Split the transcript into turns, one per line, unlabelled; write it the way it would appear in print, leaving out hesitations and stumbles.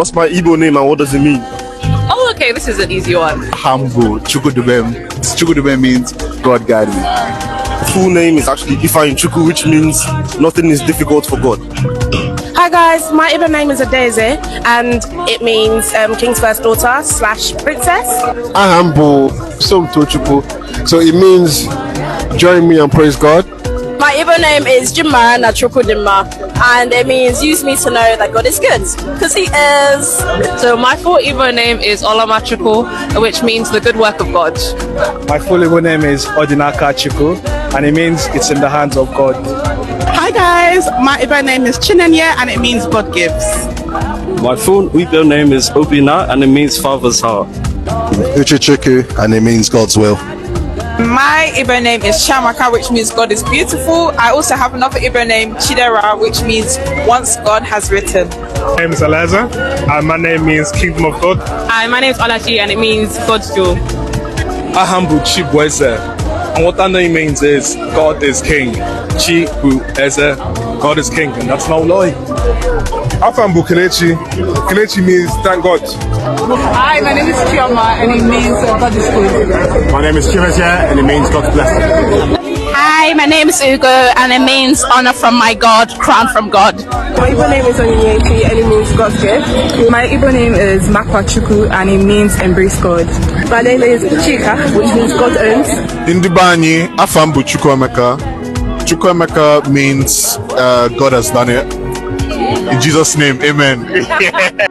What's my Igbo name and what does it mean?
Oh, okay, this is an easy one.
Humble. Chukudubem. Chukudubem means God guide me.
Full name is actually Ifeanyi Chukwu, which means nothing is difficult for God.
Hi guys, my Igbo name is Adeze and it means King's first daughter / princess.
Humble. Somtochukwu. So it means join me and praise God.
My Igbo name is Jima Nachukudima and it means use me to know that God is good because he is.
So my full Igbo name is Olamachuku, which means the good work of God.
My full Igbo name is Odinaka Chuku and it means it's in the hands of God.
Hi guys, my Igbo name is Chinenye and it means God gives.
My full Igbo name is Obina and it means Father's heart.
Uchichiku and it means God's will.
My Igbo name is Shamaka, which means God is beautiful. I also have another Igbo name, Chidera, which means once God has written.
My name is Alaza and my name means Kingdom of God.
Hi, my name is Olachi and it means God's jewel.
Ahambu Chibweze. And what that name means is God is King. Chibweze, God is King, and that's no lie.
Afambu Kelechi. Kelechi means thank God.
Hi, my name is Chioma and it means God is good.
My name is Chimezie and it means God's blessing.
Hi, my name is Ugo and it means honor from my God, crown from God.
My Igbo name is Onyinyechi and it means God's gift. My Igbo name is Makwachuku and it means embrace God. My name is Chika, which means God owns.
Indibani Afambu Chukwuemeka. Chukwuemeka means God has done it. In Jesus' name, amen.